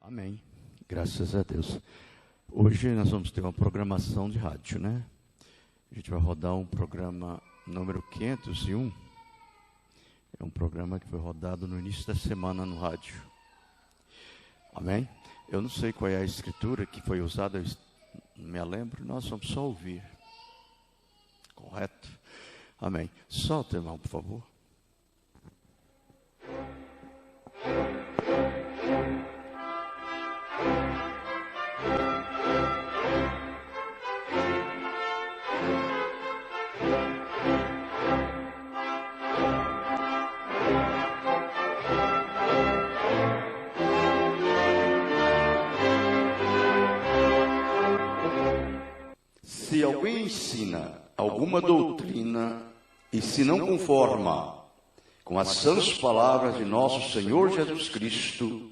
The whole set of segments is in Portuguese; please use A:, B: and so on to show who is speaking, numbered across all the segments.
A: Amém. Graças a Deus. Hoje nós vamos ter uma programação de rádio, né? A gente vai rodar um programa número 501. É um programa que foi rodado no início da semana no rádio. Amém? Eu não sei qual é a escritura que foi usada, eu não me lembro, nós vamos só ouvir. Correto? Amém. Solta, irmão, por favor.
B: Se alguém ensina alguma doutrina e se não conforma com as sãs palavras de nosso Senhor Jesus Cristo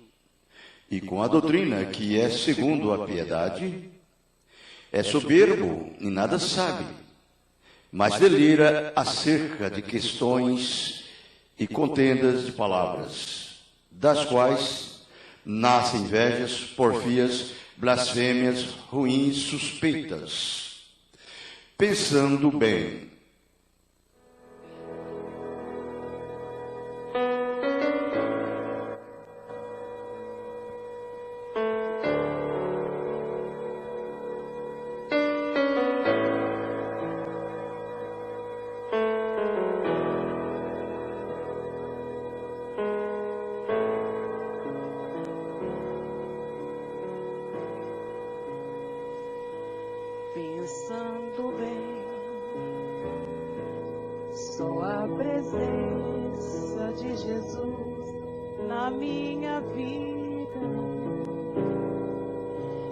B: e com a doutrina que é segundo a piedade, é soberbo e nada sabe, mas delira acerca de questões e contendas de palavras, das quais nascem invejas, porfias, blasfêmias, ruins, suspeitas. Pensando bem.
C: Pensando bem, só a presença de Jesus na minha vida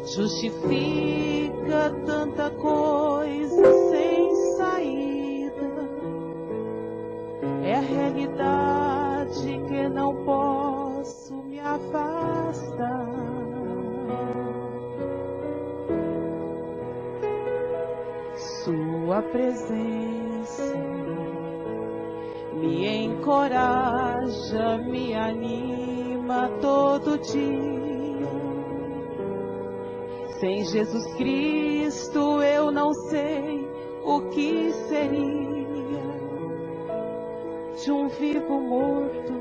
C: justifica tanta coisa sem saída. É a realidade que não posso me afastar. Sua presença me encoraja, me anima todo dia. Sem Jesus Cristo eu não sei o que seria de um vivo morto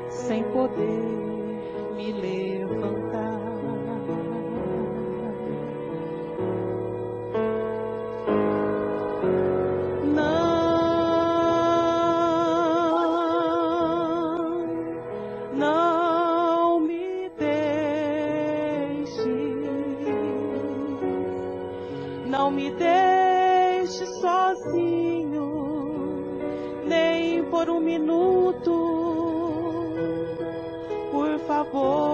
C: sem poder me levantar. Não me deixe sozinho, nem por um minuto, por favor.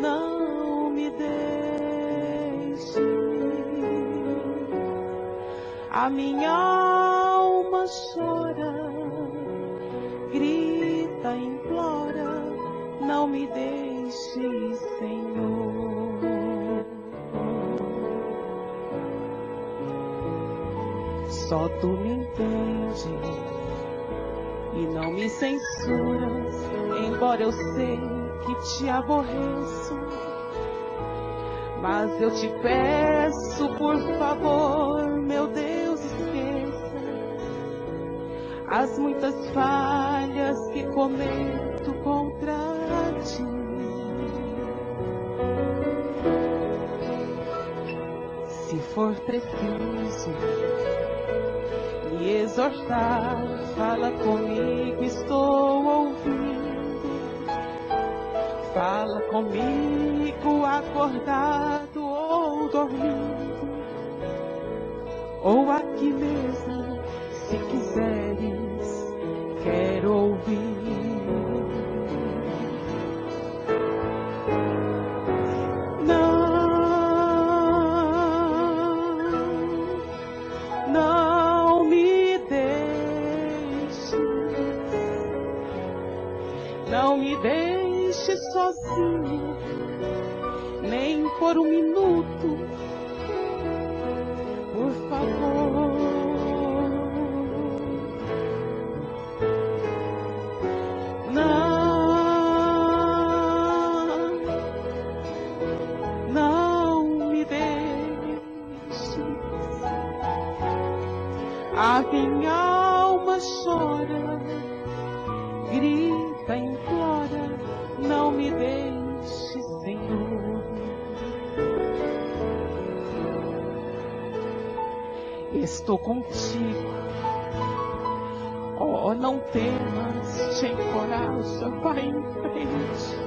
C: Não me deixe. A minha alma chora, grita, implora, não me deixe, Senhor. Só tu me entendes e não me censuras, embora eu sei que te aborreço. Mas eu te peço, por favor, meu Deus, esqueça as muitas falhas que cometo contra ti. Se for preciso me exortar, fala comigo, estou ouvindo. Fala comigo, acordado ou dormindo, ou aqui mesmo, se quiseres, quero ouvir. Não me deixes, não me deixes sozinho, nem por um minuto, A minha alma chora, grita, implora, não me deixe, Senhor. Estou contigo, oh, não temas, te encoraja, vai em frente.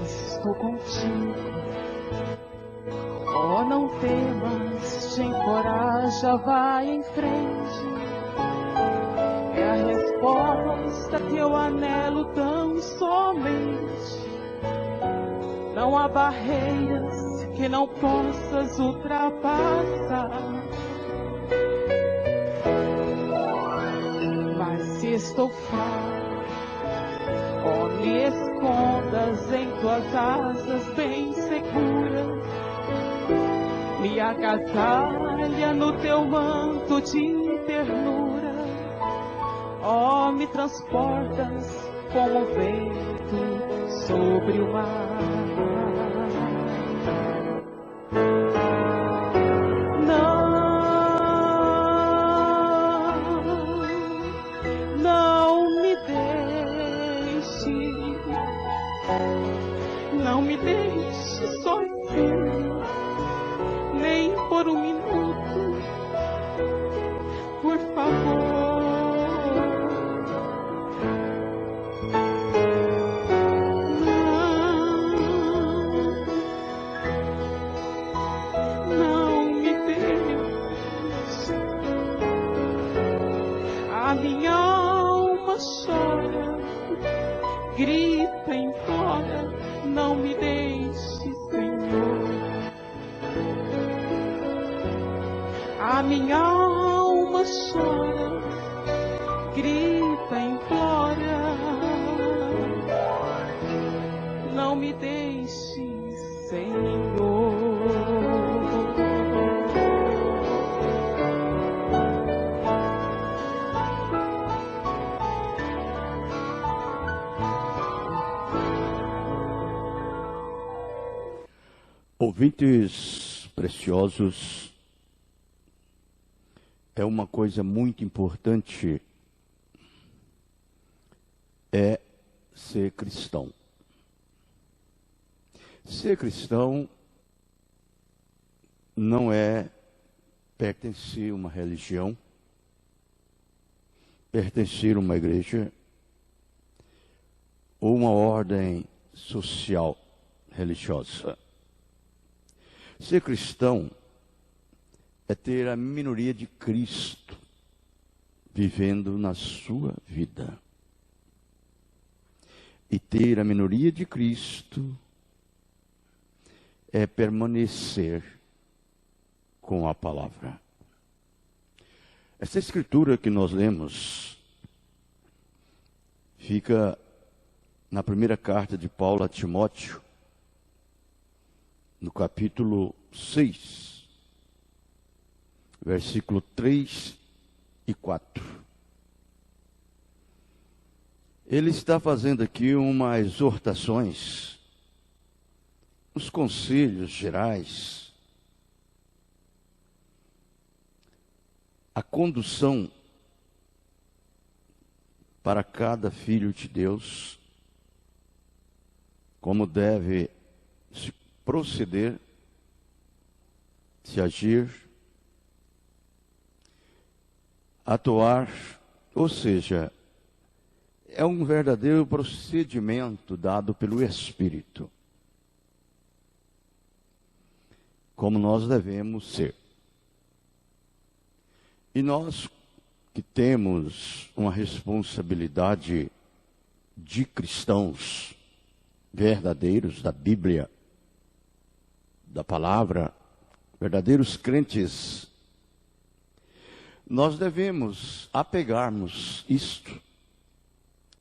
C: Estou contigo, oh, não temas, te encoraja, vai em frente. É a resposta que eu anelo tão somente. Não há barreiras que não possas ultrapassar. Mas se estou fraco, oh, me escondas em tuas asas bem seguras. Me agasalha no teu manto de ternura. Oh, me transportas como o vento sobre o mar. Não me deixe sozinho, nem por um minuto, por favor. Não me deixe. A minha alma chora, grita, implora, não me deixe, Senhor. A minha alma chora, grita, implora, não me deixe, Senhor.
A: Ouvintes preciosos, é uma coisa muito importante é ser cristão. Ser cristão não é pertencer a uma religião, pertencer a uma igreja ou uma ordem social religiosa. Ser cristão é ter a minoria de Cristo vivendo na sua vida. E ter a minoria de Cristo é permanecer com a palavra. Essa escritura que nós lemos fica na primeira carta de Paulo a Timóteo, no capítulo 6, versículo 3 e 4. Ele está fazendo aqui umas exortações, uns conselhos gerais, a condução para cada filho de Deus, como deve se proceder, se agir, atuar, ou seja, é um verdadeiro procedimento dado pelo Espírito, como nós devemos ser. E nós que temos uma responsabilidade de cristãos verdadeiros da Bíblia, da palavra, verdadeiros crentes, nós devemos apegarmos isto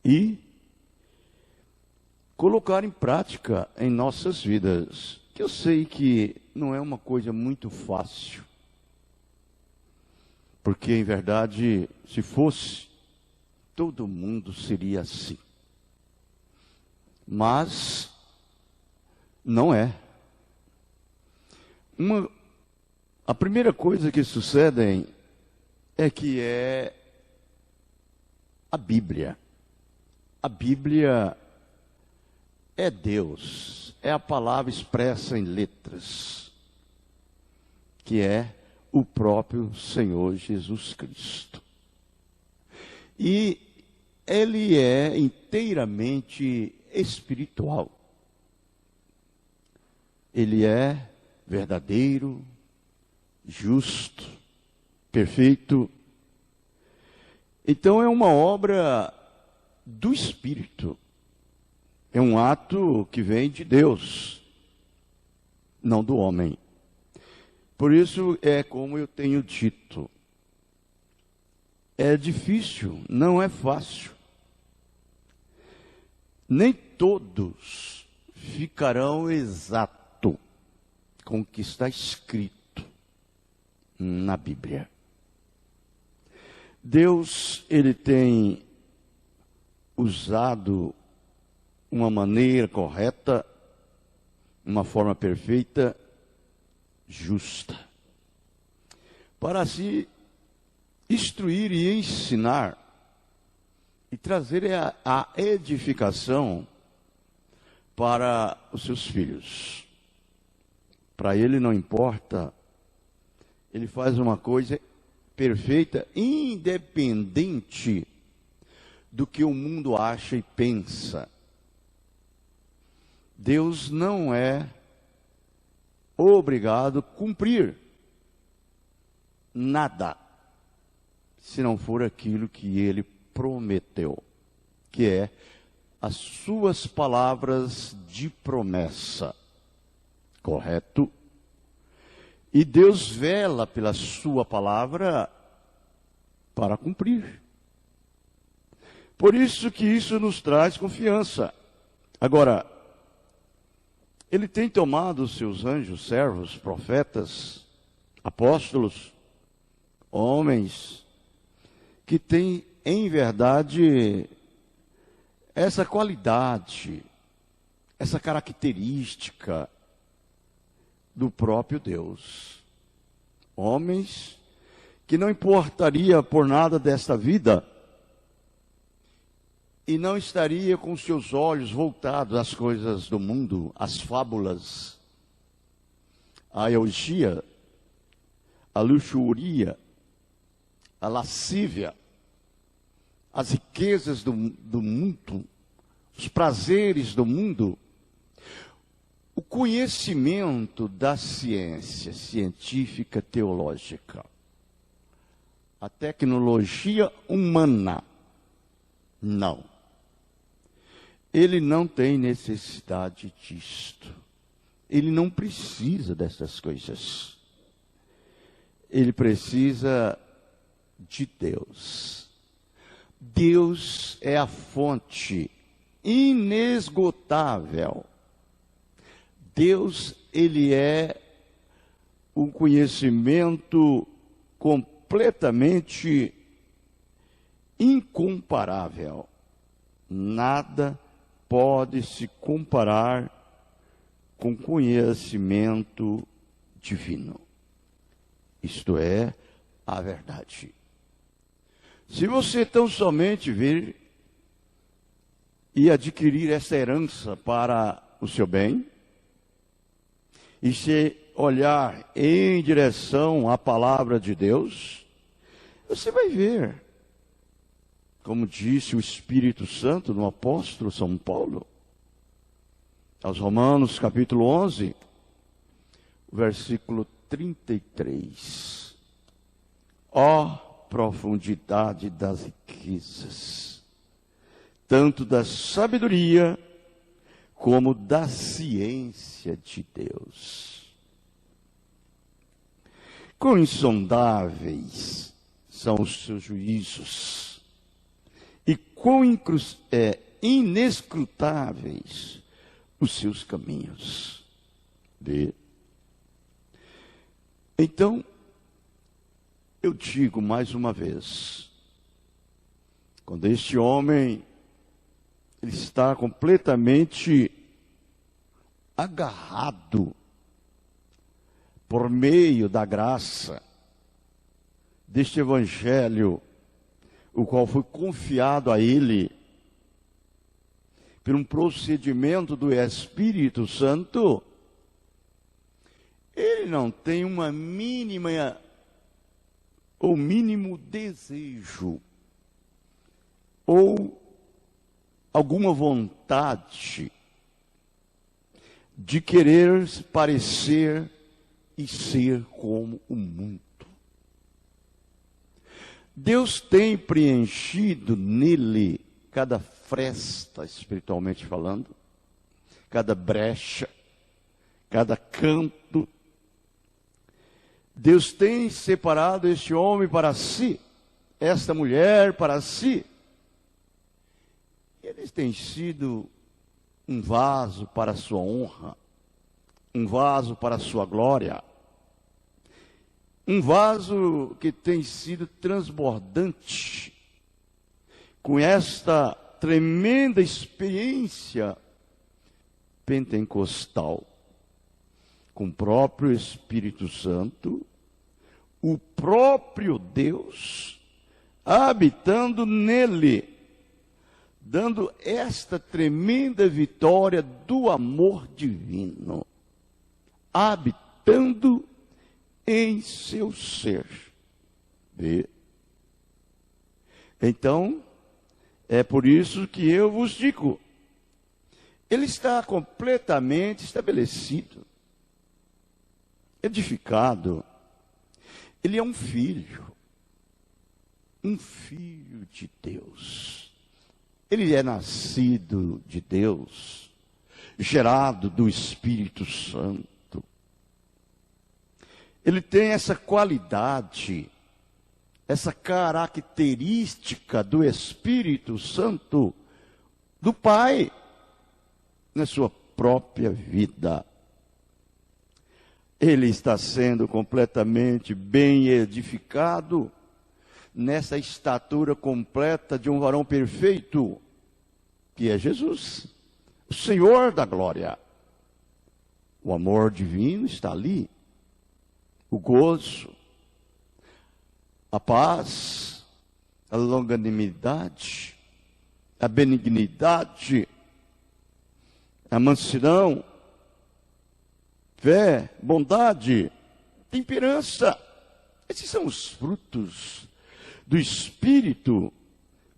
A: e colocar em prática em nossas vidas, que eu sei que não é uma coisa muito fácil. Porque, em verdade, se fosse, todo mundo seria assim. Mas não é. A primeira coisa que sucede é que é a Bíblia. A Bíblia é Deus, é a palavra expressa em letras, que é o próprio Senhor Jesus Cristo. E ele é inteiramente espiritual. Ele é verdadeiro, justo, perfeito. Então é uma obra do Espírito. É um ato que vem de Deus, não do homem. Por isso é como eu tenho dito. É difícil, não é fácil. Nem todos ficarão exato com o que está escrito na Bíblia. Deus, ele tem usado uma maneira correta, uma forma perfeita, justa, para se instruir e ensinar e trazer a edificação para os seus filhos. Para ele não importa, ele faz uma coisa perfeita, independente do que o mundo acha e pensa. Deus não é obrigado a cumprir nada, se não for aquilo que ele prometeu, que é as suas palavras de promessa. Correto? E Deus vela pela sua palavra para cumprir. Por isso que isso nos traz confiança. Agora, ele tem tomado os seus anjos, servos, profetas, apóstolos, homens, que têm, em verdade, essa qualidade, essa característica do próprio Deus. Homens que não importaria por nada desta vida e não estaria com seus olhos voltados às coisas do mundo, às fábulas, à orgia, à luxúria, à lascívia, às riquezas do mundo, os prazeres do mundo. O conhecimento da ciência científica teológica, a tecnologia humana, não. Ele não tem necessidade disto. Ele não precisa dessas coisas. Ele precisa de Deus. Deus é a fonte inesgotável. Deus, ele é um conhecimento completamente incomparável. Nada pode se comparar com conhecimento divino. Isto é a verdade. Se você tão somente vir e adquirir essa herança para o seu bem, e se olhar em direção à palavra de Deus, você vai ver, como disse o Espírito Santo no apóstolo São Paulo, aos Romanos capítulo 11, versículo 33. Ó profundidade das riquezas, tanto da sabedoria como da ciência de Deus. Quão insondáveis são os seus juízos, e quão inescrutáveis os seus caminhos. Vê? Então,
B: Eu digo mais uma vez, quando este homem ele está completamente agarrado por meio da graça deste evangelho, o qual foi confiado a ele por um procedimento do Espírito Santo, ele não tem uma mínima ou mínimo desejo ou alguma vontade de querer parecer e ser como o mundo. Deus tem preenchido nele cada fresta, espiritualmente falando, cada brecha, cada canto. Deus tem separado este homem para si, esta mulher para si. Eles têm sido um vaso para a sua honra, um vaso para a sua glória, um vaso que tem sido transbordante com esta tremenda experiência pentecostal, com o próprio Espírito Santo, o próprio Deus habitando nele, dando esta tremenda vitória do amor divino, habitando em seu ser. Vê? Então, é por isso que eu vos digo, ele está completamente estabelecido, edificado. Ele é um filho de Deus. Ele é nascido de Deus, gerado do Espírito Santo. Ele tem essa qualidade, essa característica do Espírito Santo, do Pai, na sua própria vida. Ele está sendo completamente bem edificado nessa estatura completa de um varão perfeito, que é Jesus, o Senhor da glória. O amor divino está ali, o gozo, a paz, a longanimidade, a benignidade, a mansidão, fé, bondade, temperança. Esses são os frutos do Espírito,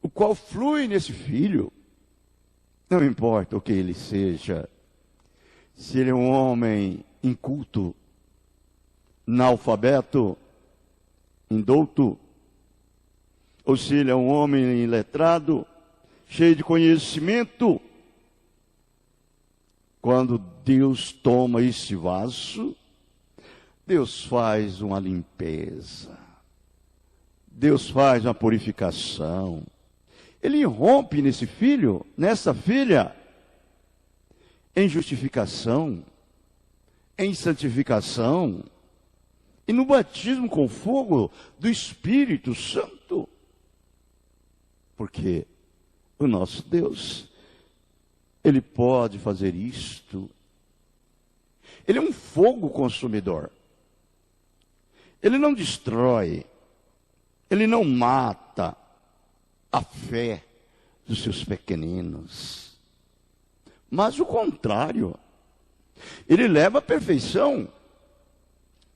B: o qual flui nesse filho. Não importa o que ele seja, se ele é um homem inculto, analfabeto, indouto, ou se ele é um homem iletrado, cheio de conhecimento. Quando Deus toma esse vaso, Deus faz uma limpeza, Deus faz uma purificação. Ele irrompe nesse filho, nessa filha, em justificação, em santificação, e no batismo com fogo do Espírito Santo. Porque o nosso Deus, Ele pode fazer isto. Ele é um fogo consumidor. Ele não destrói, Ele não mata a fé dos seus pequeninos. Mas o contrário, Ele leva à perfeição.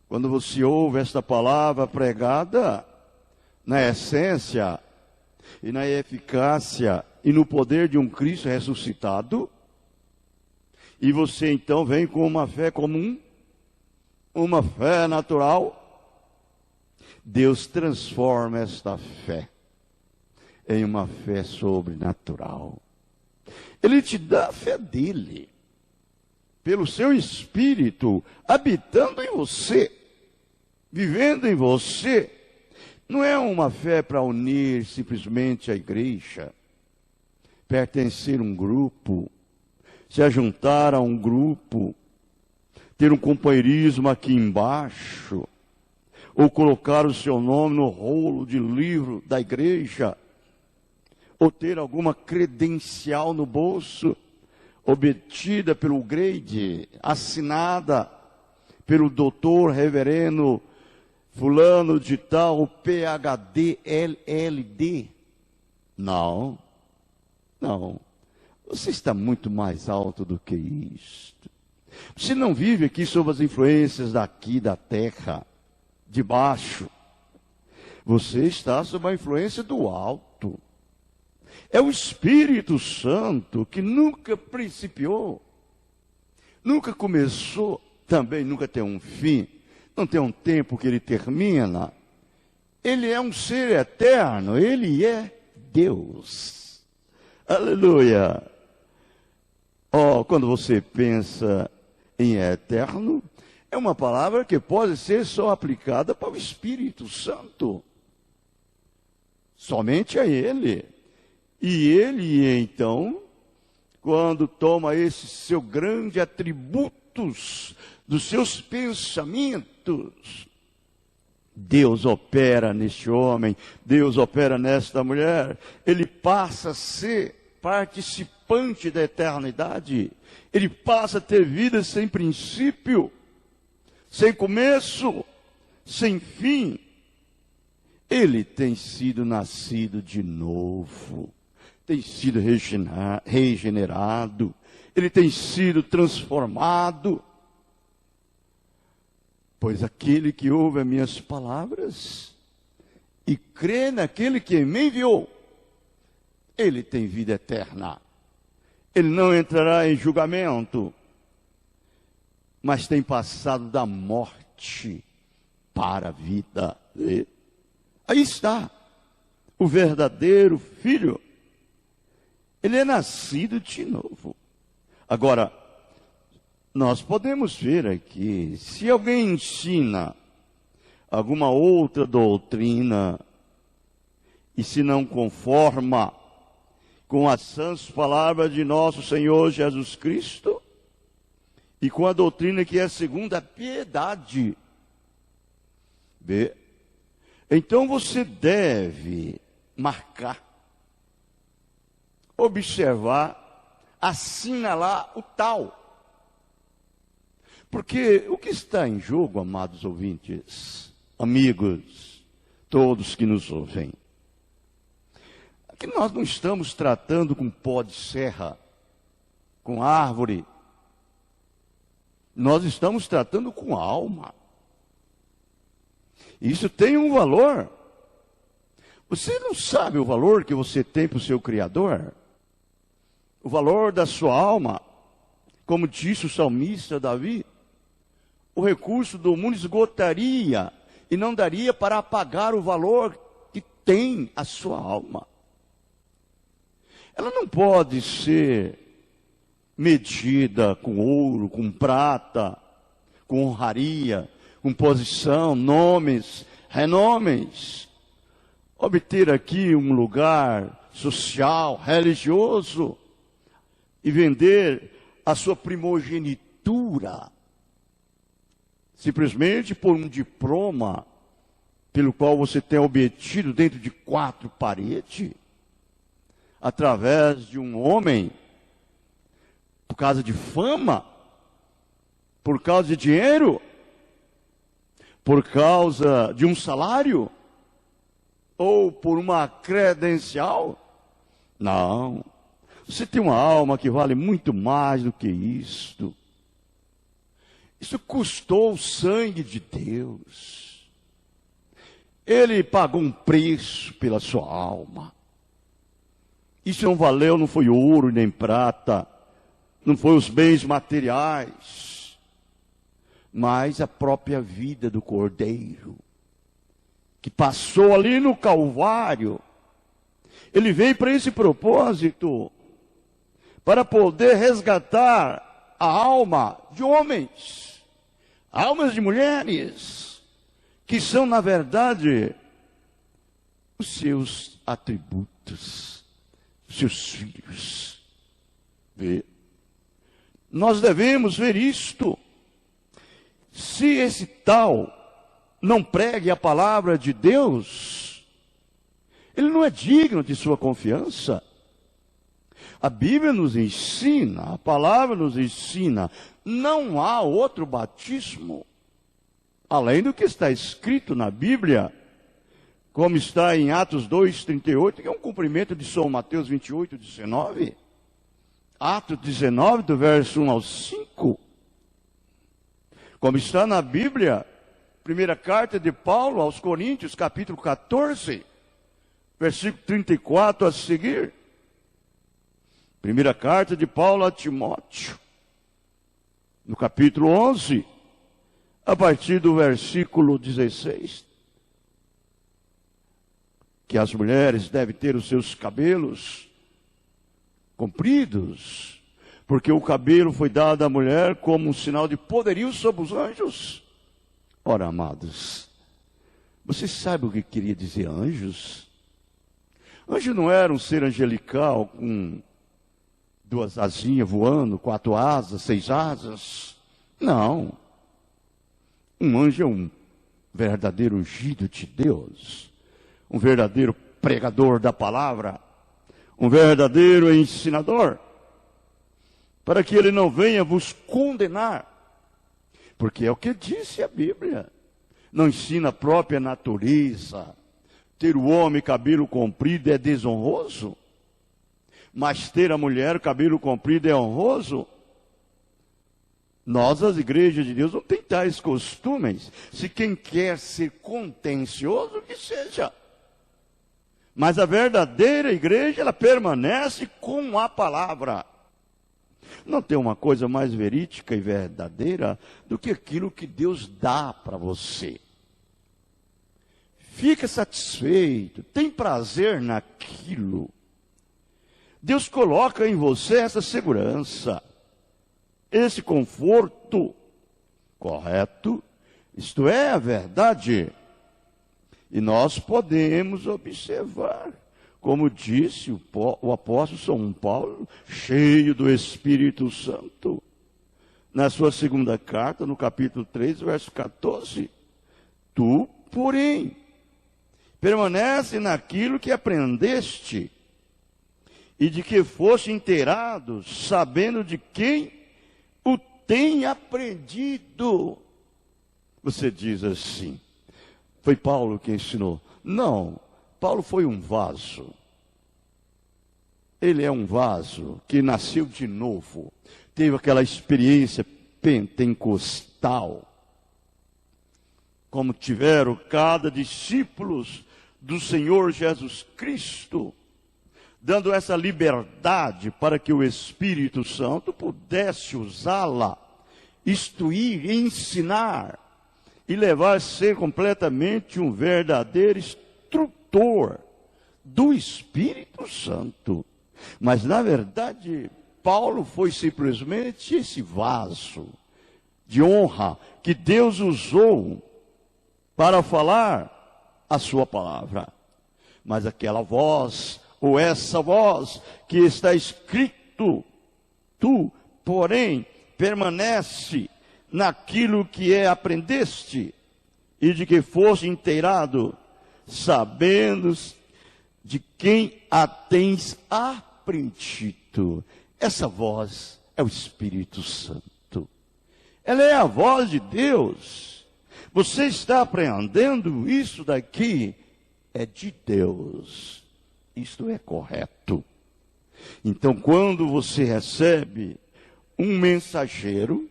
B: Quando você ouve esta palavra pregada, na essência e na eficácia e no poder de um Cristo ressuscitado, e você então vem com uma fé comum, uma fé natural, Deus transforma esta fé em uma fé sobrenatural. Ele te dá a fé dele, pelo seu Espírito, habitando em você, vivendo em você. Não é uma fé para unir simplesmente a igreja, pertencer a um grupo, se ajuntar a um grupo, ter um companheirismo aqui embaixo, ou colocar o seu nome no rolo de livro da igreja, ou ter alguma credencial no bolso, obtida pelo grade, assinada pelo doutor reverendo fulano de tal, PhD, LLD. Não. Você está muito mais alto do que isto. Você não vive aqui sob as influências daqui da terra, de baixo. Você está sob a influência do alto. É o Espírito Santo que nunca principiou, nunca começou, também nunca tem um fim, não tem um tempo que ele termina. Ele é um ser eterno, ele é Deus. Aleluia! Quando você pensa em eterno, é uma palavra que pode ser só aplicada para o Espírito Santo. Somente a ele. E ele, então, quando toma esse seu grande atributos dos seus pensamentos, Deus opera neste homem, Deus opera nesta mulher, ele passa a ser participante da eternidade, ele passa a ter vida sem princípio, sem começo, sem fim. Ele tem sido nascido de novo, tem sido regenerado, ele tem sido transformado. Pois aquele que ouve as minhas palavras e crê naquele que me enviou, ele tem vida eterna. Ele não entrará em julgamento, mas tem passado da morte para a vida. E aí está o verdadeiro filho. Ele é nascido de novo. Agora, nós podemos ver aqui, se alguém ensina alguma outra doutrina e se não conforma com as sãs palavras de nosso Senhor Jesus Cristo e com a doutrina que é segundo a piedade, então você deve marcar, observar, assinalar o tal. Porque o que está em jogo, amados ouvintes, amigos, todos que nos ouvem, é que nós não estamos tratando com pó de serra, com árvore. Nós estamos tratando com alma. Isso tem um valor. Você não sabe o valor que você tem para o seu Criador? O valor da sua alma, como disse o salmista Davi, o recurso do mundo esgotaria e não daria para pagar o valor que tem a sua alma. Ela não pode ser medida com ouro, com prata, com honraria, com posição, nomes, renomes. Obter aqui um lugar social, religioso e vender a sua primogenitura simplesmente por um diploma pelo qual você tem obtido dentro de 4 paredes, através de um homem, por causa de fama, por causa de dinheiro, por causa de um salário, ou por uma credencial. Não, você tem uma alma que vale muito mais do que isto. Isso custou o sangue de Deus. Ele pagou um preço pela sua alma. Isso não valeu, não foi ouro nem prata, não foi os bens materiais, mas a própria vida do Cordeiro, que passou ali no Calvário. Ele veio para esse propósito, para poder resgatar a alma de homens, almas de mulheres, que são, na verdade, os seus atributos, os seus filhos. Nós devemos ver isto. Se esse tal não pregue a palavra de Deus, ele não é digno de sua confiança. A Bíblia nos ensina, a palavra nos ensina, não há outro batismo, além do que está escrito na Bíblia, como está em Atos 2:38, que é um cumprimento de São Mateus 28:19. Atos 19, do verso 1 ao 5. Como está na Bíblia, primeira carta de Paulo aos Coríntios, capítulo 14, versículo 34 a seguir. Primeira carta de Paulo a Timóteo, no capítulo 11, a partir do versículo 16. Que as mulheres devem ter os seus cabelos compridos, porque o cabelo foi dado à mulher como um sinal de poderio sobre os anjos. Ora, amados, você sabe o que queria dizer anjos? Anjo não era um ser angelical com 2 asinhas voando, 4 asas, 6 asas. Não. Um anjo é um verdadeiro ungido de Deus, um verdadeiro pregador da palavra, um verdadeiro ensinador, para que ele não venha vos condenar, porque é o que disse a Bíblia. Não ensina a própria natureza. Ter o homem cabelo comprido é desonroso, mas ter a mulher cabelo comprido é honroso. Nós, as igrejas de Deus, não tem tais costumes. Se quem quer ser contencioso, que seja. Mas a verdadeira igreja, ela permanece com a palavra. Não tem uma coisa mais verídica e verdadeira do que aquilo que Deus dá para você. Fica satisfeito, tem prazer naquilo. Deus coloca em você essa segurança, esse conforto, correto? Isto é a verdade. E nós podemos observar, como disse o apóstolo São Paulo, cheio do Espírito Santo, na sua segunda carta, no capítulo 3, verso 14. Tu, porém, permanece naquilo que aprendeste, e de que foste inteirado, sabendo de quem o tem aprendido. Você diz assim, foi Paulo que ensinou. Não, Paulo foi um vaso. Ele é um vaso que nasceu de novo, teve aquela experiência pentecostal, como tiveram cada discípulo do Senhor Jesus Cristo, dando essa liberdade para que o Espírito Santo pudesse usá-la, instruir, ensinar e levar a ser completamente um verdadeiro instrutor do Espírito Santo. Mas na verdade, Paulo foi simplesmente esse vaso de honra que Deus usou para falar a sua palavra. Mas aquela voz, ou essa voz que está escrito, tu, porém, permanece naquilo que aprendeste, e de que foste inteirado, sabendo de quem a tens aprendido. Essa voz é o Espírito Santo. Ela é a voz de Deus. Você está aprendendo isso daqui, é de Deus. Isto é correto. Então, quando você recebe um mensageiro,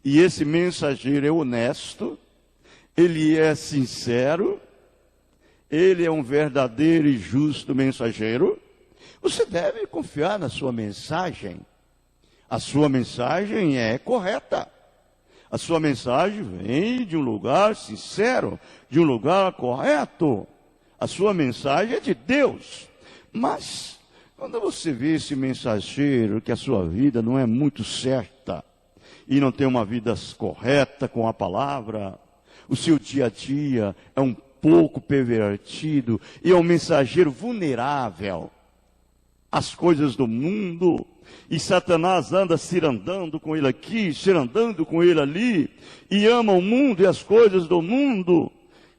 B: e esse mensageiro é honesto, ele é sincero, ele é um verdadeiro e justo mensageiro, você deve confiar na sua mensagem. A sua mensagem é correta. A sua mensagem vem de um lugar sincero, de um lugar correto. A sua mensagem é de Deus. Mas, quando você vê esse mensageiro, que a sua vida não é muito certa, e não tem uma vida correta com a palavra, o seu dia a dia é um pouco pervertido, e é um mensageiro vulnerável, as coisas do mundo, e Satanás anda cirandando com ele aqui, cirandando com ele ali, e ama o mundo e as coisas do mundo,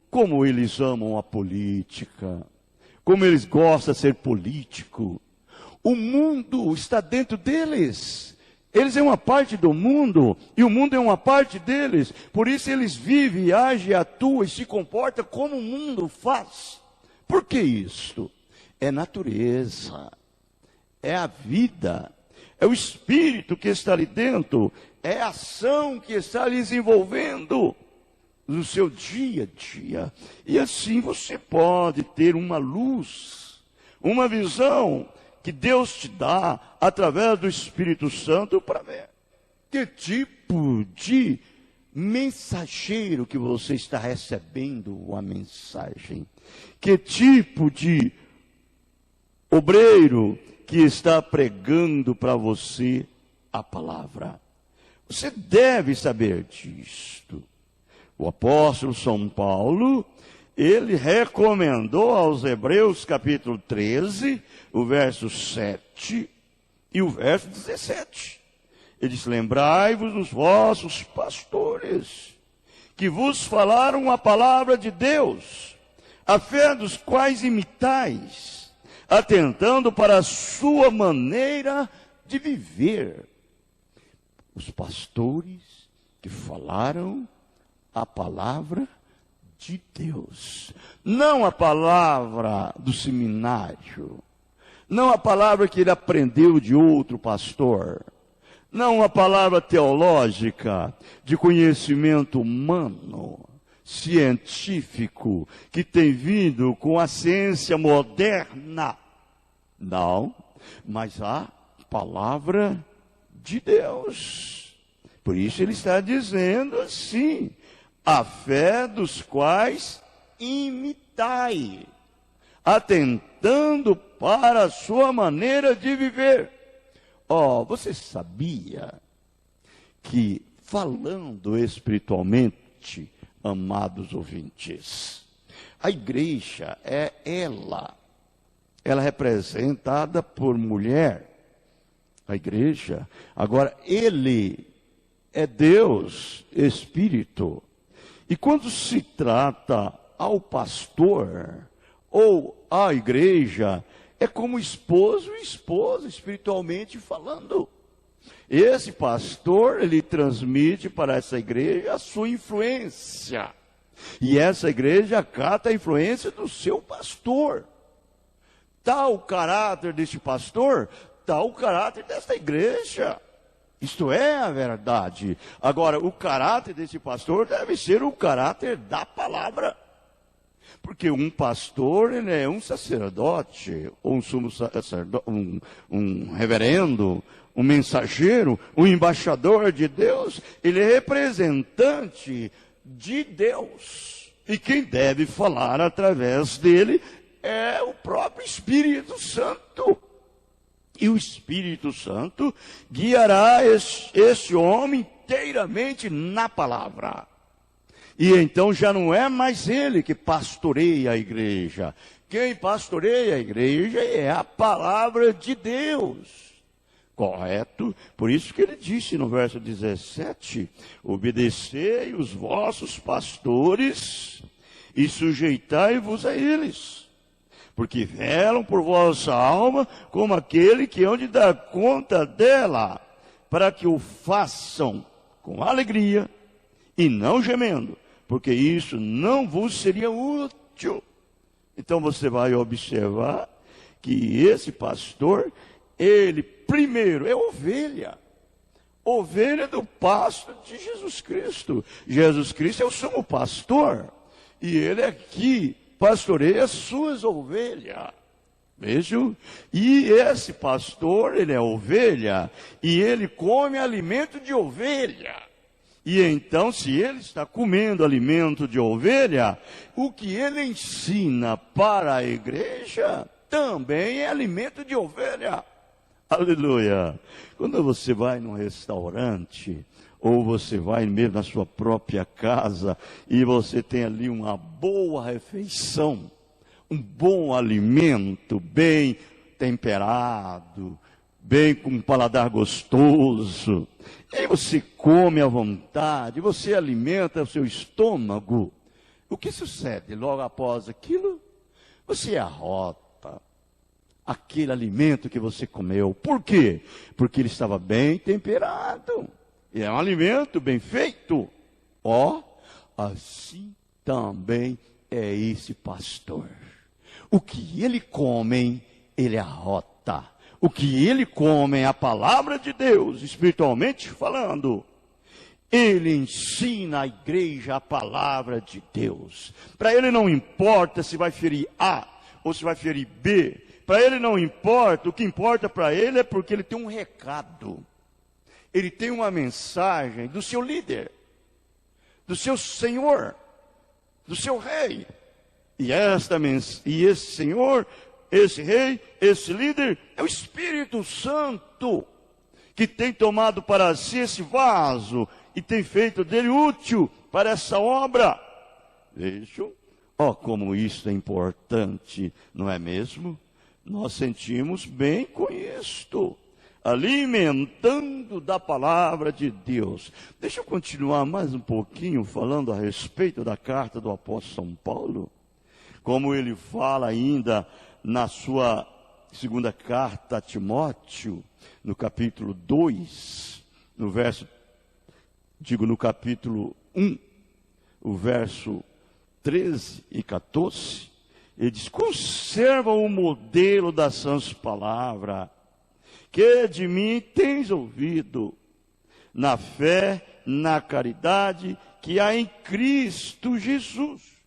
B: como eles amam a política, como eles gostam de ser político. O mundo está dentro deles. Eles é uma parte do mundo, e o mundo é uma parte deles. Por isso eles vivem, agem, atuam e se comportam como o mundo faz. Por que isso? É natureza, é a vida, é o espírito que está ali dentro, é a ação que está lhes envolvendo no seu dia a dia. E assim você pode ter uma luz, uma visão que Deus te dá através do Espírito Santo para ver que tipo de mensageiro que você está recebendo a mensagem, que tipo de obreiro que está pregando para você a palavra. Você deve saber disto. O apóstolo São Paulo, ele recomendou aos Hebreus capítulo 13, o verso 7 e o verso 17. Ele diz: lembrai-vos dos vossos pastores, que vos falaram a palavra de Deus, a fé dos quais imitais, atentando para a sua maneira de viver. Os pastores que falaram a palavra de Deus, não a palavra do seminário, não a palavra que ele aprendeu de outro pastor, não a palavra teológica de conhecimento humano, científico, que tem vindo com a ciência moderna. Não, mas a palavra de Deus. Por isso ele está dizendo assim: a fé dos quais imitai, atentando para a sua maneira de viver. Você sabia que, falando espiritualmente, amados ouvintes, a igreja é ela é representada por mulher, a igreja. Agora, ele é Deus, Espírito. E quando se trata ao pastor ou à igreja, é como esposo e esposa, espiritualmente falando. Esse pastor, ele transmite para essa igreja a sua influência. E essa igreja acata a influência do seu pastor. Tal o caráter deste pastor, tal o caráter desta igreja. Isto é a verdade. Agora, o caráter desse pastor deve ser o caráter da palavra. Porque um pastor, ele é um sacerdote, ou um sumo sacerdote, um reverendo, um mensageiro, um embaixador de Deus. Ele é representante de Deus. E quem deve falar através dele é o próprio Espírito Santo. E o Espírito Santo guiará este homem inteiramente na palavra. E então já não é mais ele que pastoreia a igreja. Quem pastoreia a igreja é a palavra de Deus. Correto? Por isso que ele disse no verso 17: obedecei os vossos pastores e sujeitai-vos a eles, porque velam por vossa alma como aquele que hão de dar conta dela, para que o façam com alegria e não gemendo, porque isso não vos seria útil. Então você vai observar que esse pastor, ele primeiro é ovelha. Ovelha do pasto de Jesus Cristo. Jesus Cristo é o sumo pastor. E ele aqui pastoreia as suas ovelhas. Vejam? E esse pastor, ele é ovelha. E ele come alimento de ovelha. E então, se ele está comendo alimento de ovelha, o que ele ensina para a igreja também é alimento de ovelha. Aleluia! Quando você vai num restaurante, ou você vai mesmo na sua própria casa, e você tem ali uma boa refeição, um bom alimento, bem temperado, bem com um paladar gostoso. E aí você come à vontade, você alimenta o seu estômago. O que sucede logo após aquilo? Você arrota aquele alimento que você comeu. Por quê? Porque ele estava bem temperado. E é um alimento bem feito. Ó, assim também é esse pastor. O que ele come, ele arrota. O que ele come é a palavra de Deus, espiritualmente falando. Ele ensina à igreja a palavra de Deus. Para ele não importa se vai ferir A ou se vai ferir B. Para ele não importa, o que importa para ele é porque ele tem um recado. Ele tem uma mensagem do seu líder, do seu senhor, do seu rei. E esse senhor, esse rei, esse líder é o Espírito Santo, que tem tomado para si esse vaso e tem feito dele útil para essa obra. Vejam, como isso é importante, não é mesmo? Nós sentimos bem com isto, alimentando da palavra de Deus. Deixa eu continuar mais um pouquinho falando a respeito da carta do apóstolo São Paulo, como ele fala ainda na sua segunda carta a Timóteo, no capítulo 2, no capítulo 1, o verso 13 e 14, ele diz: conserva o modelo das sãs palavras, que de mim tens ouvido, na fé, na caridade, que há em Cristo Jesus.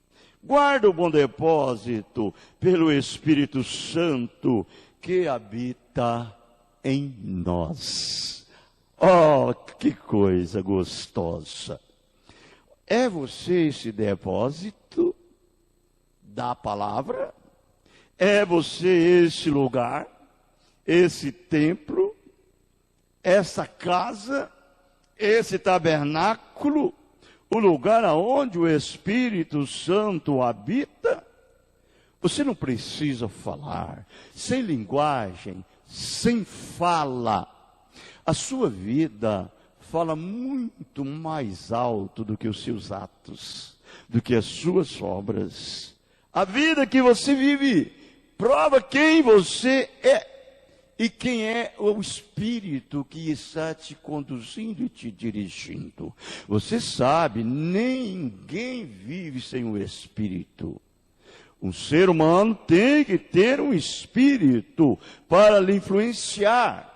B: Guarda o bom depósito pelo Espírito Santo que habita em nós. Oh, que coisa gostosa! É você esse depósito da palavra? É você esse lugar, esse templo, essa casa, esse tabernáculo, o lugar aonde o Espírito Santo habita? Você não precisa falar, sem linguagem, sem fala. A sua vida fala muito mais alto do que os seus atos, do que as suas obras. A vida que você vive prova quem você é e quem é o Espírito que está te conduzindo e te dirigindo. Você sabe, ninguém vive sem o Espírito. Um ser humano tem que ter um Espírito para lhe influenciar.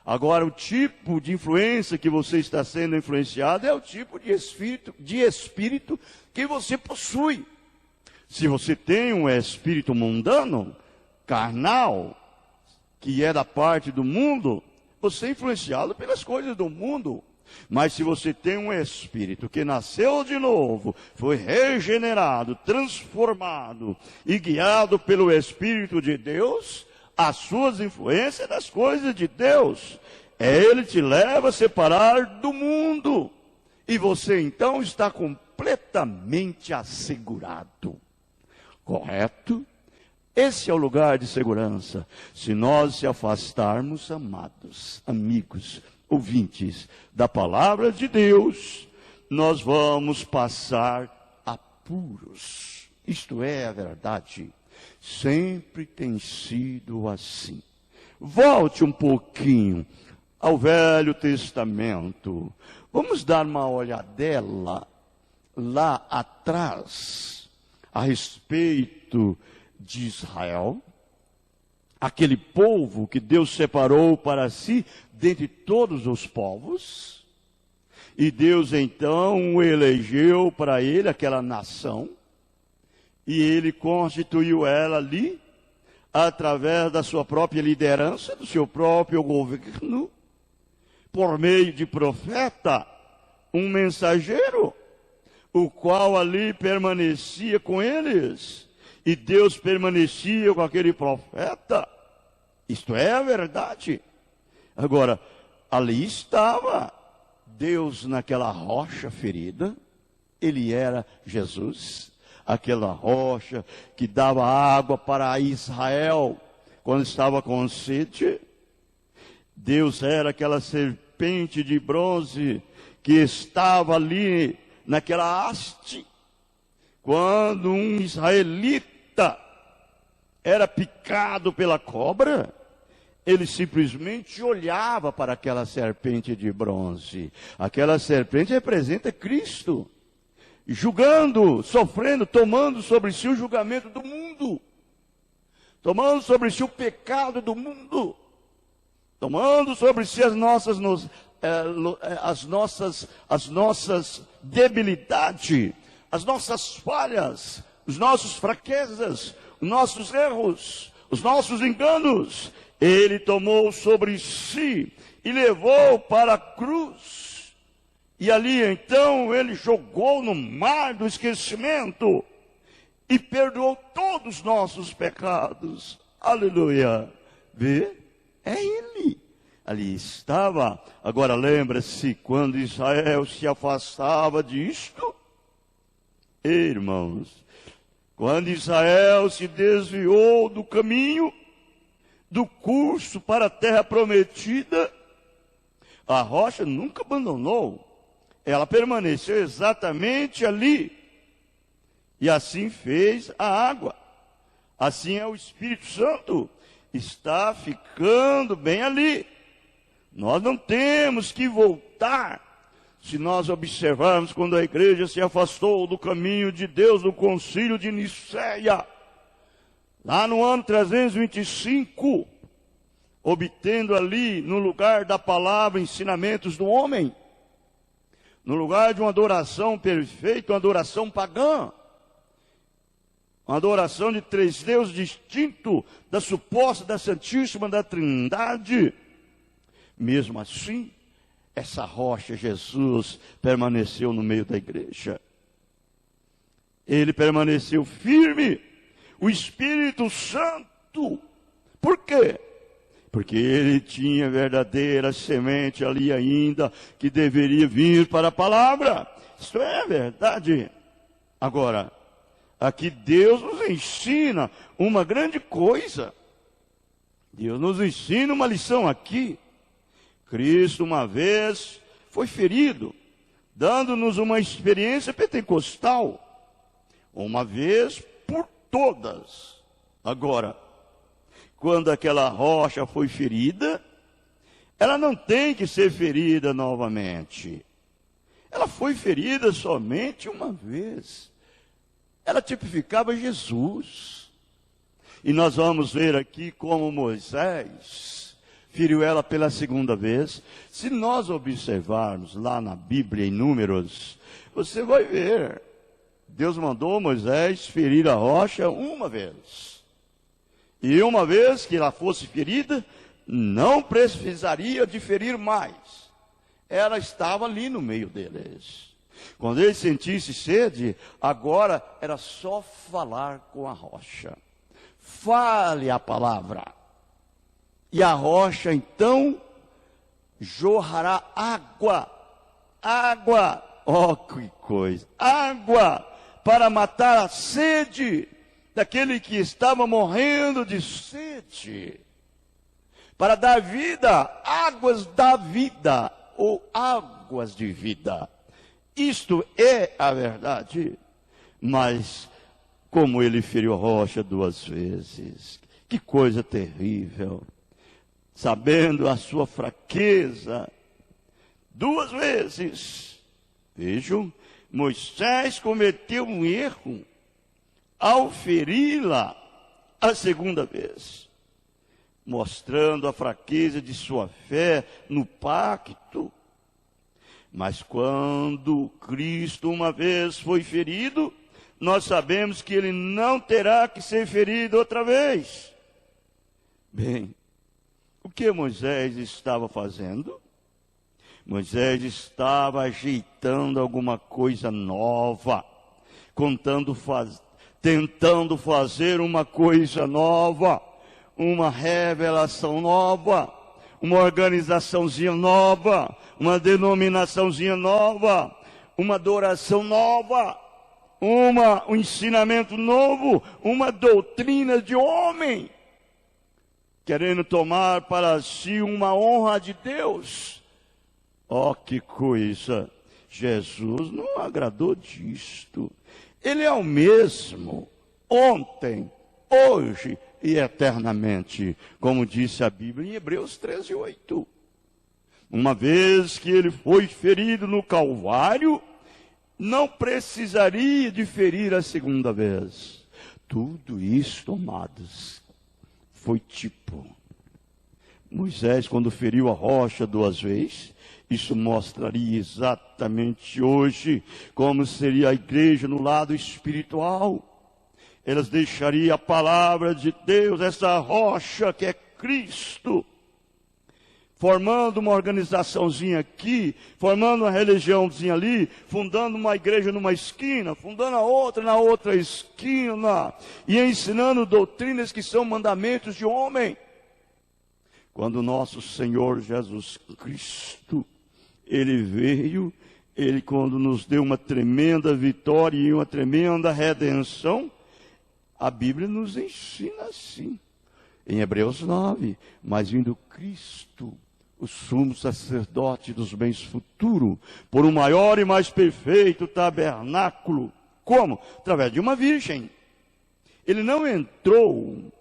B: Agora, o tipo de influência que você está sendo influenciado é o tipo de espírito que você possui. Se você tem um espírito mundano, carnal, que é da parte do mundo, você é influenciado pelas coisas do mundo. Mas se você tem um espírito que nasceu de novo, foi regenerado, transformado e guiado pelo Espírito de Deus, as suas influências das coisas de Deus, ele te leva a separar do mundo. E você então está completamente assegurado. Correto? Esse é o lugar de segurança. Se nós se afastarmos, amados, amigos, ouvintes da palavra de Deus, nós vamos passar apuros. Isto é a verdade. Sempre tem sido assim. Volte um pouquinho ao Velho Testamento. Vamos dar uma olhadela lá atrás a respeito de Israel, aquele povo que Deus separou para si dentre todos os povos, e Deus então elegeu para ele aquela nação, e ele constituiu ela ali, através da sua própria liderança, do seu próprio governo, por meio de profeta, um mensageiro, o qual ali permanecia com eles, e Deus permanecia com aquele profeta. Isto é a verdade. Agora, ali estava Deus naquela rocha ferida. Ele era Jesus, aquela rocha que dava água para Israel quando estava com sede. Deus era aquela serpente de bronze que estava ali naquela haste. Quando um israelita era picado pela cobra, ele simplesmente olhava para aquela serpente de bronze. Aquela serpente representa Cristo, julgando, sofrendo, tomando sobre si o julgamento do mundo, tomando sobre si o pecado do mundo, tomando sobre si as nossas debilidades, as nossas falhas, as nossas fraquezas, os nossos erros, os nossos enganos. Ele tomou sobre si e levou para a cruz. E ali então ele jogou no mar do esquecimento e perdoou todos os nossos pecados. Aleluia. Vê? É ele. Ali estava. Agora lembra-se, quando Israel se afastava disto, irmãos, quando Israel se desviou do caminho, do curso para a terra prometida, a rocha nunca abandonou. Ela permaneceu exatamente ali. E assim fez a água. Assim é o Espírito Santo. Está ficando bem ali. Nós não temos que voltar. Se nós observarmos quando a igreja se afastou do caminho de Deus no concílio de Nicéia, lá no ano 325, obtendo ali, no lugar da palavra, ensinamentos do homem, no lugar de uma adoração perfeita, uma adoração pagã, uma adoração de três deuses distintos, da suposta, da Santíssima, da Trindade. Mesmo assim, essa rocha, Jesus, permaneceu no meio da igreja. Ele permaneceu firme. O Espírito Santo. Por quê? Porque ele tinha verdadeira semente ali ainda, que deveria vir para a palavra. Isso é verdade. Agora, aqui Deus nos ensina uma grande coisa. Deus nos ensina uma lição aqui. Cristo uma vez foi ferido, dando-nos uma experiência pentecostal. Uma vez por todas. Agora, quando aquela rocha foi ferida, ela não tem que ser ferida novamente. Ela foi ferida somente uma vez. Ela tipificava Jesus. E nós vamos ver aqui como Moisés feriu ela pela segunda vez. Se nós observarmos lá na Bíblia, em Números, você vai ver. Deus mandou Moisés ferir a rocha uma vez. E uma vez que ela fosse ferida, não precisaria de ferir mais. Ela estava ali no meio deles. Quando ele sentisse sede, agora era só falar com a rocha. Fale a palavra. E a rocha então jorrará água. Água. Oh, que coisa. Água para matar a sede daquele que estava morrendo de sede. Para dar vida, águas da vida, ou águas de vida. Isto é a verdade. Mas, como ele feriu a rocha duas vezes, que coisa terrível. Sabendo a sua fraqueza, duas vezes. Vejam, Moisés cometeu um erro ao feri-la a segunda vez, mostrando a fraqueza de sua fé no pacto. Mas quando Cristo uma vez foi ferido, nós sabemos que ele não terá que ser ferido outra vez. Bem, o que Moisés estava fazendo? Moisés estava ajeitando alguma coisa nova, tentando fazer uma coisa nova, uma revelação nova, uma organizaçãozinha nova, uma denominaçãozinha nova, uma adoração nova, um ensinamento novo, uma doutrina de homem. querendo tomar para si uma honra de Deus. Oh, que coisa! Jesus não agradou disto. Ele é o mesmo, ontem, hoje e eternamente, como disse a Bíblia em Hebreus 13:8. Uma vez que ele foi ferido no Calvário, não precisaria de ferir a segunda vez. Tudo isso, amados, foi tipo. Moisés, quando feriu a rocha 2 vezes, isso mostraria exatamente hoje como seria a igreja no lado espiritual. Elas deixariam a palavra de Deus, essa rocha que é Cristo, formando uma organizaçãozinha aqui, formando uma religiãozinha ali, fundando uma igreja numa esquina, fundando a outra na outra esquina, e ensinando doutrinas que são mandamentos de homem. Quando nosso Senhor Jesus Cristo, Ele veio, Ele quando nos deu uma tremenda vitória e uma tremenda redenção, a Bíblia nos ensina assim, em Hebreus 9, mas vindo Cristo, o sumo sacerdote dos bens futuros, por um maior e mais perfeito tabernáculo. Como? Através de uma virgem. Ele não entrou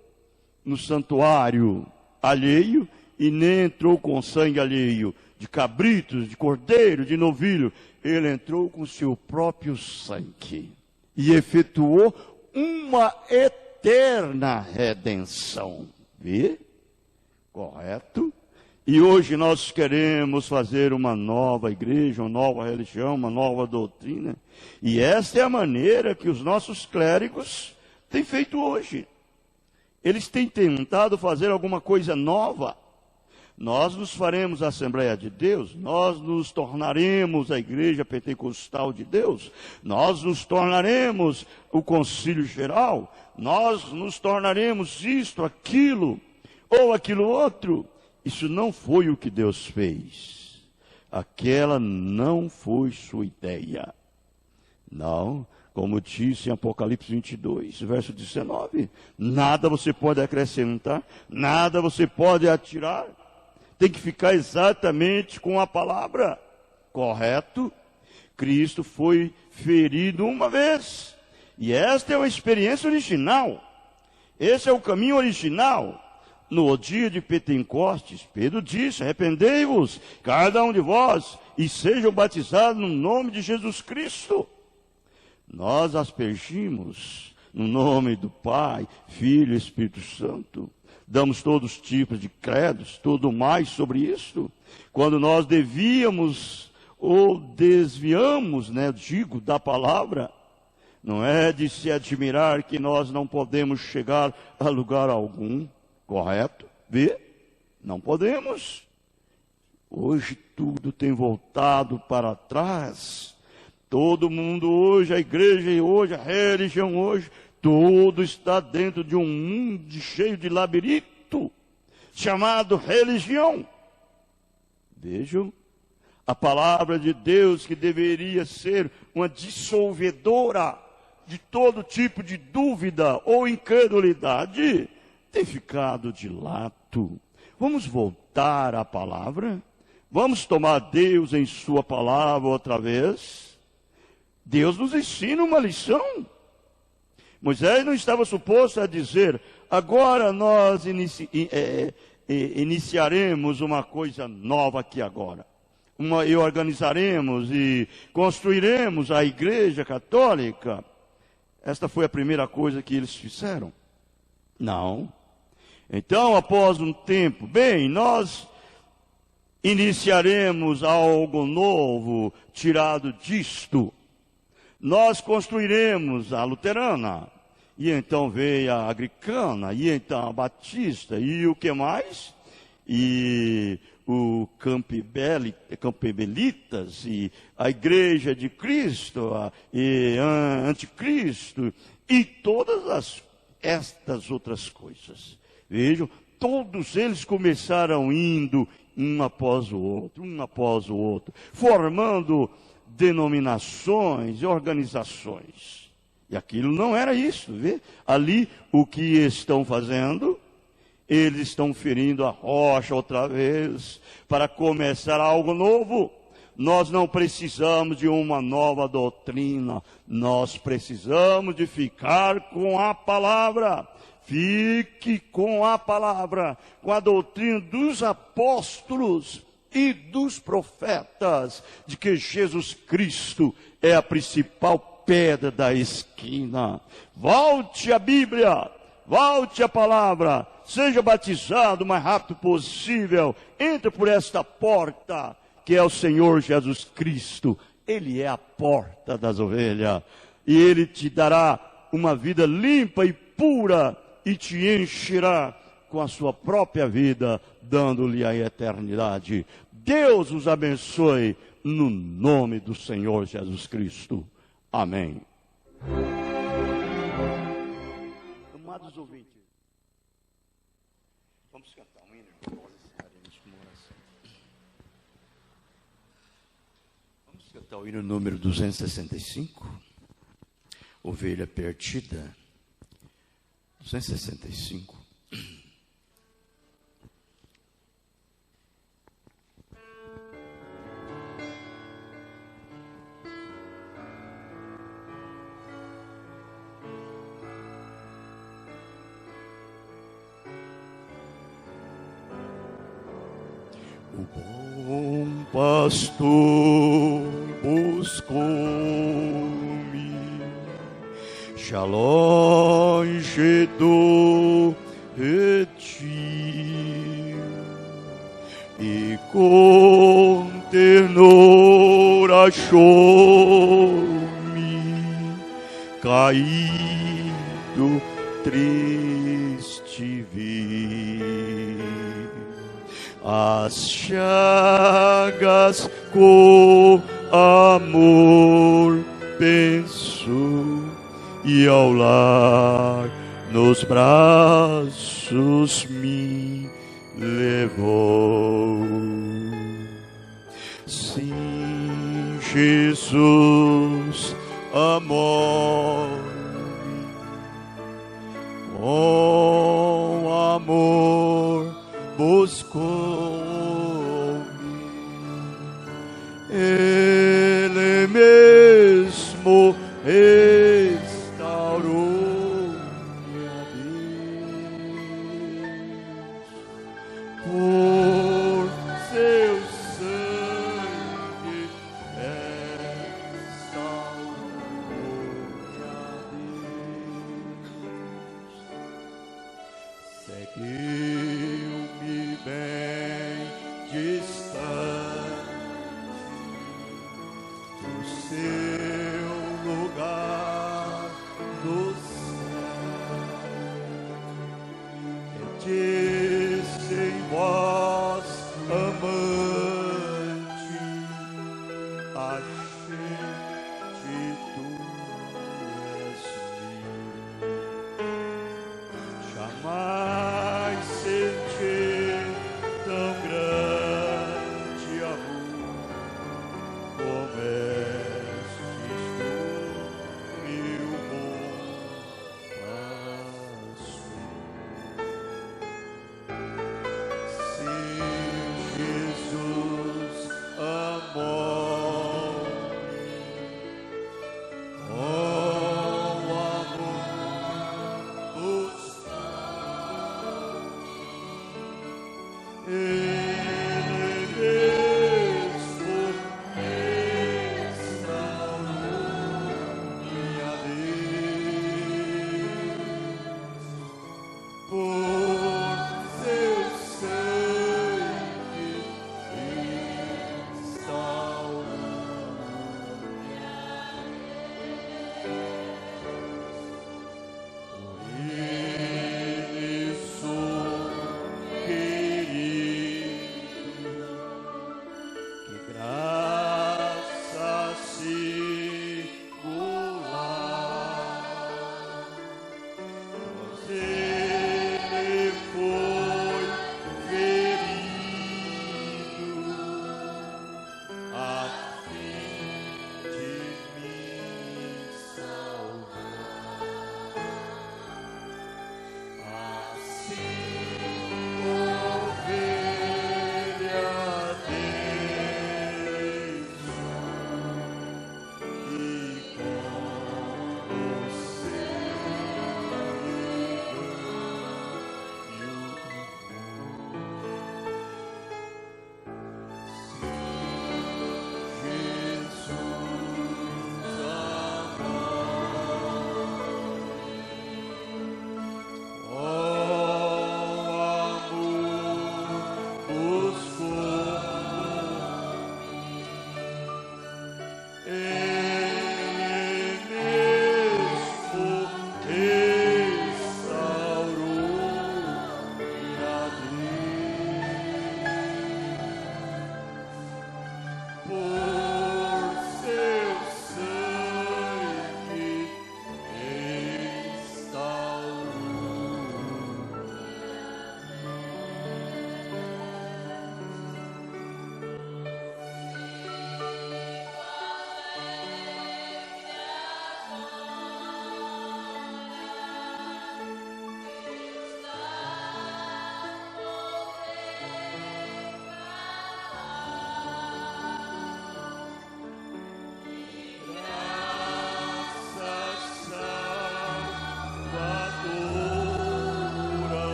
B: no santuário alheio e nem entrou com sangue alheio, de cabritos, de cordeiro, de novilho. Ele entrou com seu próprio sangue e efetuou uma eterna redenção. Vê? Correto? E hoje nós queremos fazer uma nova igreja, uma nova religião, uma nova doutrina. E essa é a maneira que os nossos clérigos têm feito hoje. Eles têm tentado fazer alguma coisa nova. Nós nos faremos a Assembleia de Deus, nós nos tornaremos a Igreja Pentecostal de Deus, nós nos tornaremos o Concílio Geral, nós nos tornaremos isto, aquilo, ou aquilo outro. Isso não foi o que Deus fez. Aquela não foi sua ideia. Não, como disse em Apocalipse 22, verso 19. Nada você pode acrescentar, nada você pode atirar. Tem que ficar exatamente com a palavra. Correto? Cristo foi ferido uma vez. E esta é uma experiência original. Esse é o caminho original. No dia de Pentecostes, Pedro disse: arrependei-vos, cada um de vós, e sejam batizados no nome de Jesus Cristo. Nós aspergimos no nome do Pai, Filho e Espírito Santo. Damos todos os tipos de credos, tudo mais sobre isso. Quando nós devíamos ou desviamos, da palavra, não é de se admirar que nós não podemos chegar a lugar algum. Correto? Vê? Não podemos. Hoje tudo tem voltado para trás. Todo mundo hoje, a igreja hoje, a religião hoje, tudo está dentro de um mundo cheio de labirinto, chamado religião. Vejam, a palavra de Deus, que deveria ser uma dissolvedora de todo tipo de dúvida ou incredulidade, tem ficado de lado. Vamos voltar à palavra? Vamos tomar Deus em sua palavra outra vez? Deus nos ensina uma lição. Moisés não estava suposto a dizer: agora nós iniciaremos uma coisa nova aqui agora. E organizaremos e construiremos a igreja católica. Esta foi a primeira coisa que eles fizeram. Não. Então, após um tempo, nós iniciaremos algo novo, tirado disto. Nós construiremos a luterana, e então veio a anglicana, e então a batista, e o que mais? E o campbelitas, e a igreja de Cristo, e anticristo, e todas estas outras coisas. Vejam, todos eles começaram indo um após o outro, formando denominações e organizações. E aquilo não era isso, vê? Ali o que estão fazendo, Eles estão ferindo a rocha outra vez para começar algo novo. Nós não precisamos de uma nova doutrina. Nós precisamos de ficar com a palavra. Fique com a palavra, com a doutrina dos apóstolos e dos profetas, de que Jesus Cristo é a principal pedra da esquina. Volte à Bíblia, volte à palavra, seja batizado o mais rápido possível, entre por esta porta, que é o Senhor Jesus Cristo. Ele é a porta das ovelhas, e Ele te dará uma vida limpa e pura, e te encherá com a sua própria vida, dando-lhe a eternidade. Deus os abençoe, no nome do Senhor Jesus Cristo. Amém. Amados ouvintes, vamos cantar um hino. Vamos cantar o hino número 265, Ovelha Perdida. 265. O bom pastor buscou-me, já longe do retiro, e com ternura achou-me, caído, triste vi. As chagas com amor penso, e ao lar nos braços me levou. Sim, Jesus amou-me com amor, buscou-me, Ele mesmo restaurou minha Deus, por seu sangue restaurou minha Deus. Seguiu-me bem distante do seu lugar no céu, e disse em voz amante, achei-te, tu és meu. Jamais senti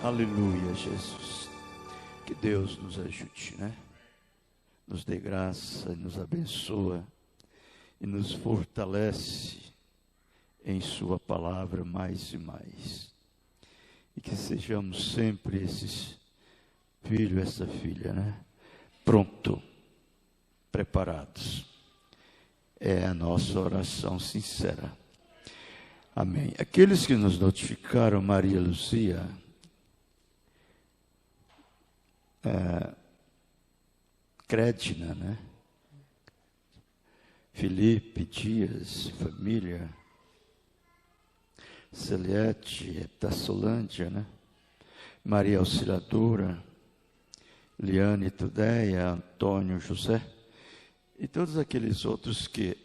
A: Aleluia, Jesus. Que Deus nos ajude, né? Nos dê graça, nos abençoa e nos fortalece em sua palavra mais e mais. E que sejamos sempre esses filho, essa filha, né? Pronto, preparados. É a nossa oração sincera. Amém. Aqueles que nos notificaram, Maria Luzia, Crédina, né? Felipe Dias, família, Celiete, Tassolândia, né? Maria Auxiliadora, Liane Tudeia, Antônio José, e todos aqueles outros que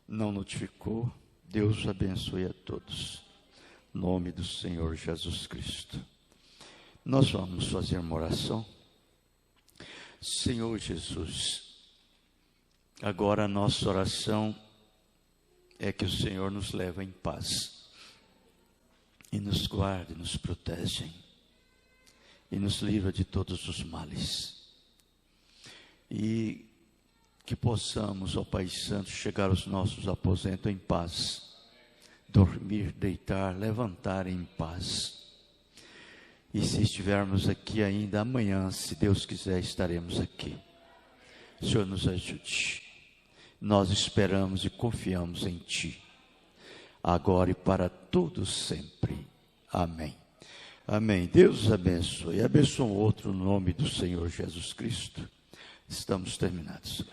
A: não notificou, Deus abençoe a todos. Em nome do Senhor Jesus Cristo. Nós vamos fazer uma oração. Senhor Jesus, agora a nossa oração é que o Senhor nos leve em paz e nos guarde, nos protege e nos livra de todos os males. E que possamos, ó Pai Santo, chegar aos nossos aposentos em paz, dormir, deitar, levantar em paz. E se estivermos aqui ainda amanhã, se Deus quiser, estaremos aqui. O Senhor nos ajude. Nós esperamos e confiamos em Ti, agora e para todos sempre. Amém. Amém. Deus os abençoe. E abençoe o outro no nome do Senhor Jesus Cristo. Estamos terminados.